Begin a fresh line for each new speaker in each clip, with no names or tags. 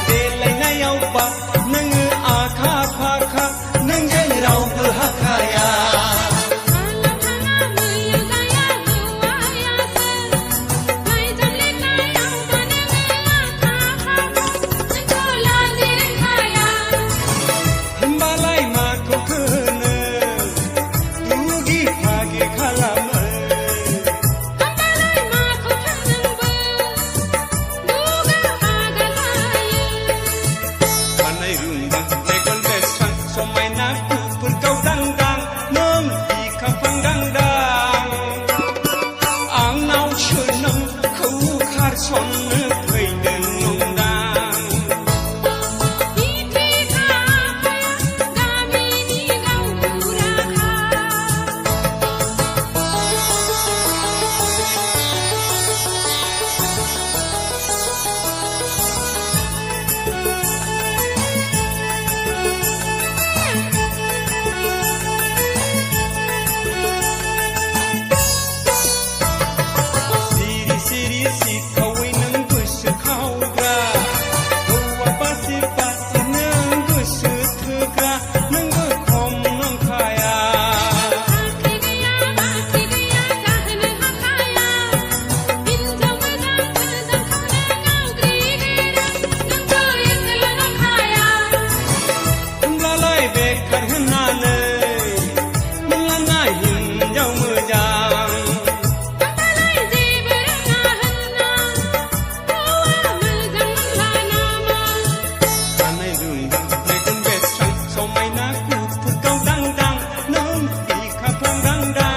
देलायनायावबा नोङो आखा फाखा नोंजों रावबो हाखाया होमबालाय माखौ होनो दुगि फागि खालामो खानाय रुंगा मेगन बेस्रां समायना गुफुरखौ दांदां नों बिखाफां दांदां आंनाव सोर नोंखौ खारसननो फैदों नंदां सिरि सिरि सिखावै नों गोसो खावग्रा हौवा बासि बासि नों गोसो थोग्रा नोंबो खम नंखाया होमब्लालाय बेखार होननानै लानाय हिनजाव मोजां खानाय रुंगा मेगन बेस्रां समायना गुफुरखौ दांदां नों बिखाफां दांदां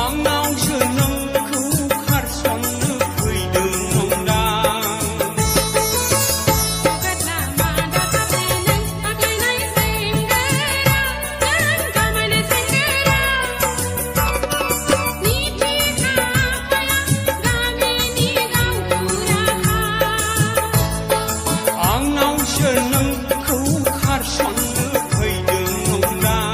आंनाव सोर नोंखौ खारसननो फैदों नंदां आंनाव सोर नोंखौ खारसननो फैदों नंदां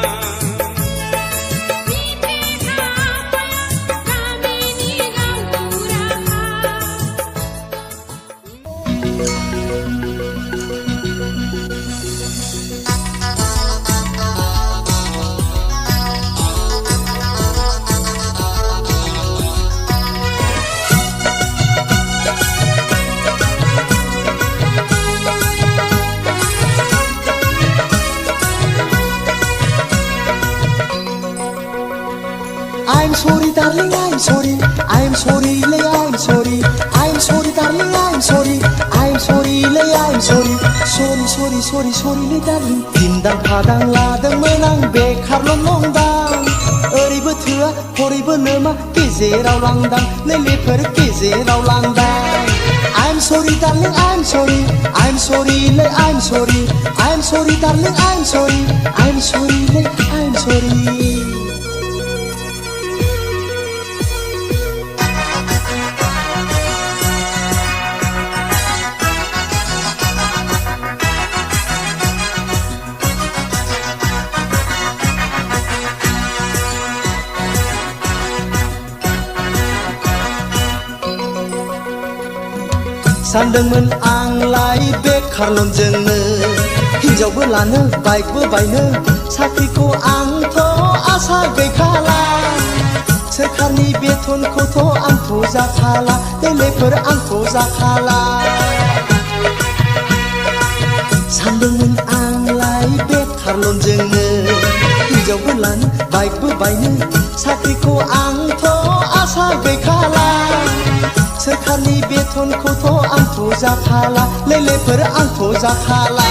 I'm sorry, darling, I'm sorry. I'm sorry, lay, I'm sorry. I'm sorry, darling, I'm sorry. I'm sorry, lay, I'm sorry. Sorry, sorry, sorry, sorry, lay, darling. Pindang padang ladोंमोन आं बेखारल' नंदां ओरैबो थोआ हरैबो लोमा गेजेराव लांदां लेलेफोर गेजेराव लांदां I'm sorry, darling, I'm sorry. I'm sorry, lay, I'm sorry. I'm sorry, darling, I'm sorry. I'm sorry, lay, I'm sorry. सानदोंमोन आंलाय बेखारल'नजोंनो हिनजावबो लानो बाइकबो बायनो साख्रिखौ आंथ' आसा गैखाला सोरखारनि बेथनखौथ' आंथ' जाखाला देलेफोर आंथ' जाखाला सानदोंमोन आंलाय बेखारल'नजोंनो हिनजावबो लानो बाइकबो बायनो साख्रिखौ आंथ' आसा गैखाला सोरखारनि बेथनखौथ' आंथ' जाखाला लेलेफोर आंथ' जाखाला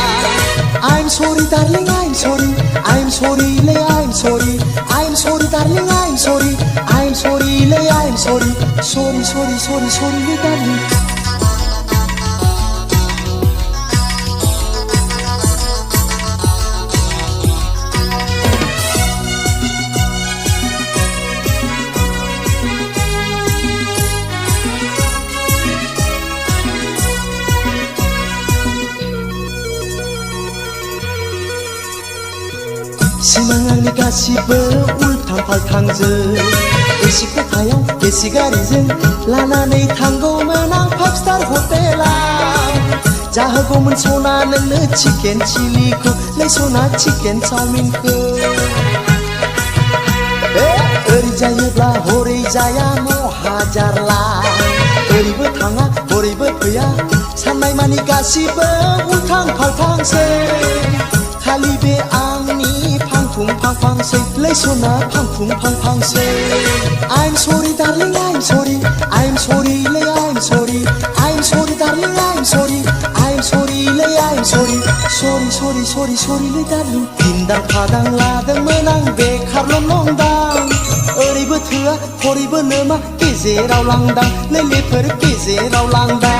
I'm sorry, darling, I'm sorry. I'm sorry, lay, I'm sorry. I'm sorry, darling, I'm sorry. I'm sorry, lay, I'm sorry. Sorry, sorry, sorry, sorry, lay, darling. सिमां आंनि गासिबो उल्था उल्थां फाल्थांजों एसि खथायाव गेसि गारिजों लानानै थांगौमोन आं 5 स्टार हटेलाव जाहोगौमोन सना नोंनो चिकेन चिलिखौ नै सना चिकेन चाउमिनखौ ओरै जायोब्ला हरै जाया महाजारला ओरैबो थाङा हरैबो फैया साननाय मानि गासिबो उल्थां फाल्थांसै खालि बे आंनि फांफुं फांफांसै लै सना फांफुं फांफांसै I'm sorry darling I'm sorry I'm sorry लै I'm sorry I'm sorry darling I'm sorry I'm sorry लै I'm sorry sorry sorry sorry sorry लै darling दिन्दां फादां लादोंमोन आं बेखारल' नंदां ओरैबो थोआ हरैबो लोमा गेजेराव लांदां लेलेफोर गेजेराव लांदां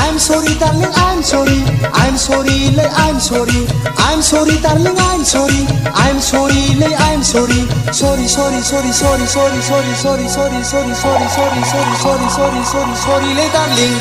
I'm sorry darling I'm sorry I'm sorry लै I'm sorry I'm sorry darling I'm sorry I'm sorry लै I'm sorry sorry sorry sorry sorry sorry sorry sorry sorry sorry sorry sorry sorry sorry sorry sorry sorry लै darling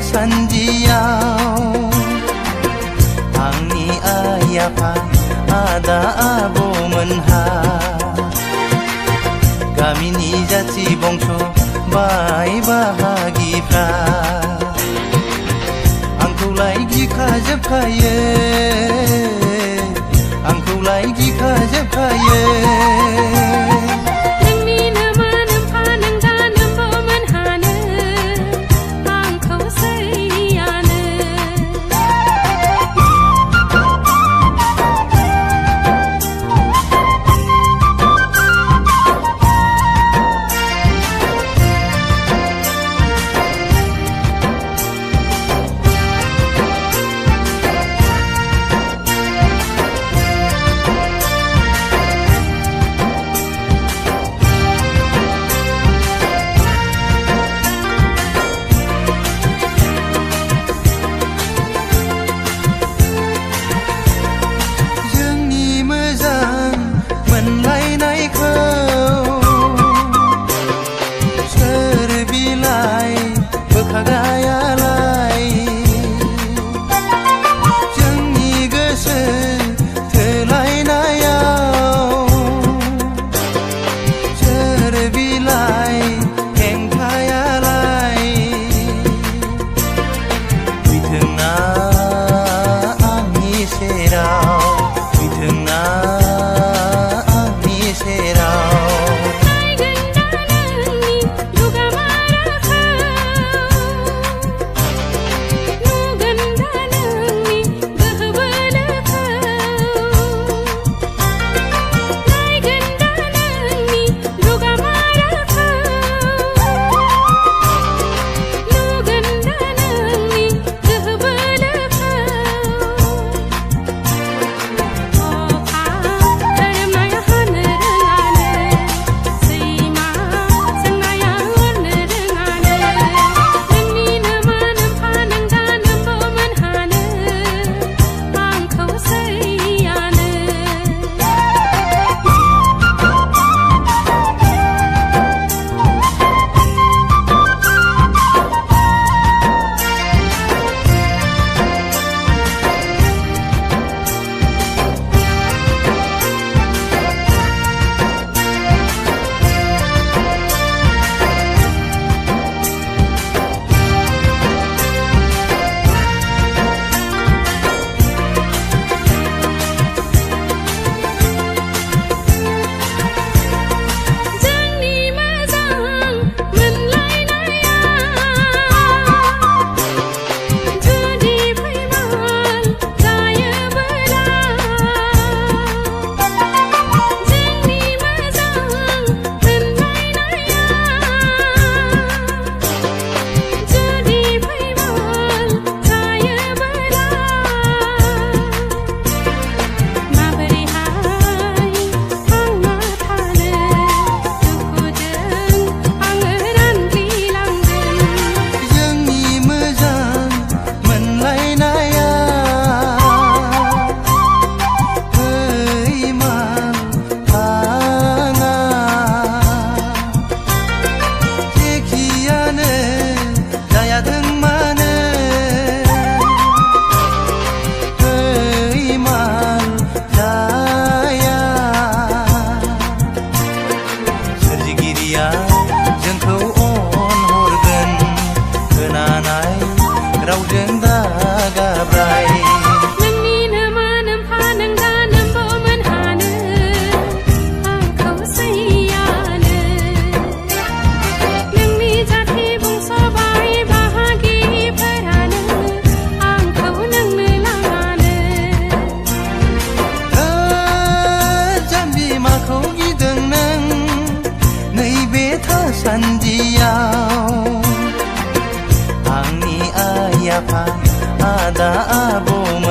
सानदियाव आंनि आइ आफा आदा आब'मोनहा गामिनि जाथि बंस बाय बाहागिफ्रा आंखौलाय गिखाजोबखायो आंखौलाय गिखाजोबखायो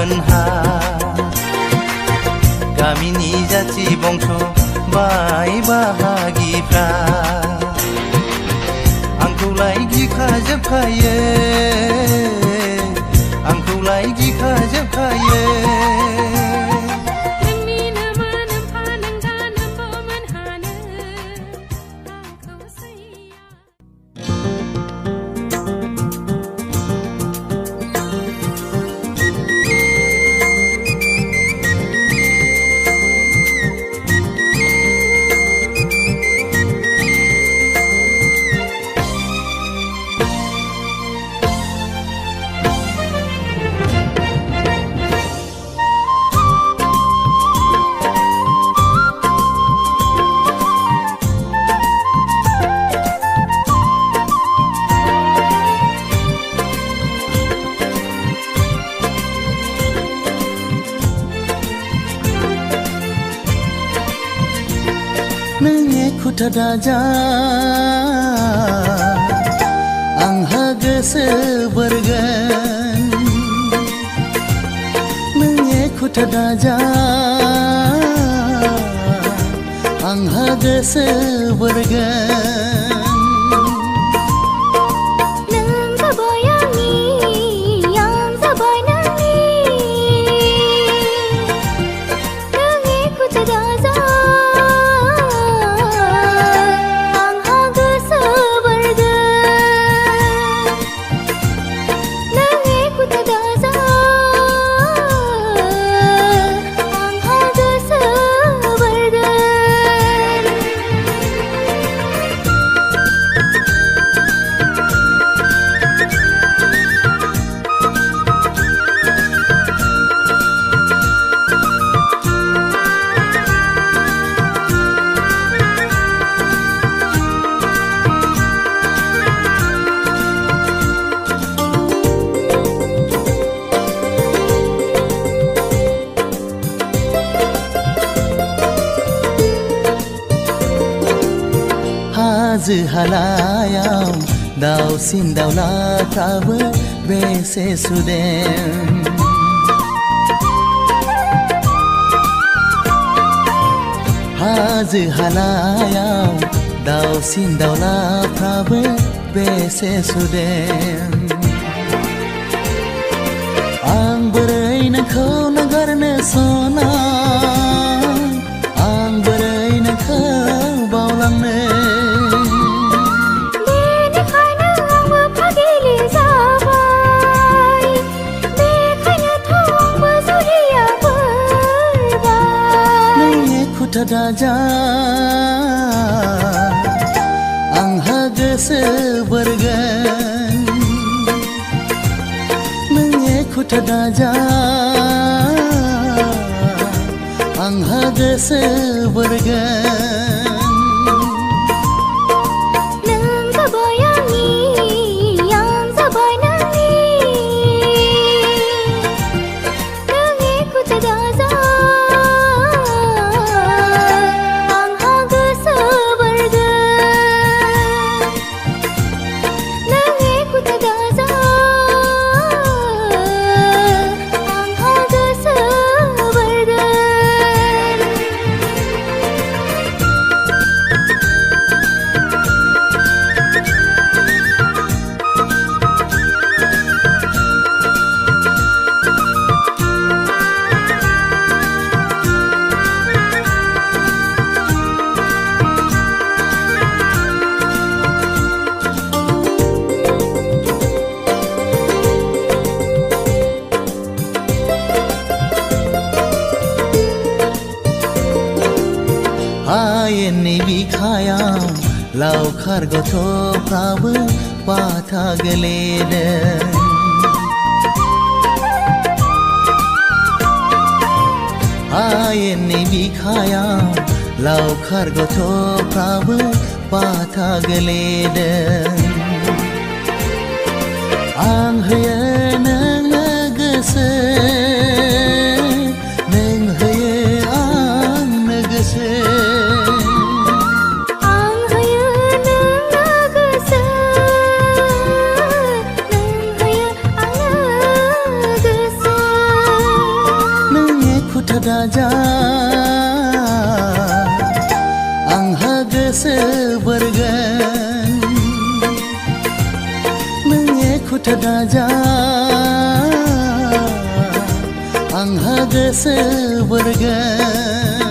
मोनहा गामिनि जाथि बंस' बाय बाहागिफ्रा आंखौलाय गिखाजोबखायो आंखौलाय गिखाजोबखायो
नोंनि खुथा दाजा आंहा गोसो बोरगोन नोंनि खुथा दाजा आंहा गोसो बोरगोन हाजो हालायाव दाउसिन दाउलाफ्राबो बेसे सुदेम हाजो हालायाव दाउसिन दाउलाफ्राबो बेसे सुदेम आं बोरै नोंखौ नागारनो सना आं बोरै नोंखौ बावलांनो खुथा दाजा आंहा गोसो बोरगोन नोंनि खुथा दाजा आंहा गोसो बोरगोन हायेननि बिखायाव लावखार गथ'फ्राबो बाथा गेलेदों हायेननि बिखायाव लावखार गथ'फ्राबो बाथा गेलेदों आं होयो नोंनो गोसो नों होयो आंनो गोसो दाजा आंहा गोसो बोरगोन नों एखुथा दाजा आंहा गोसो बोरगोन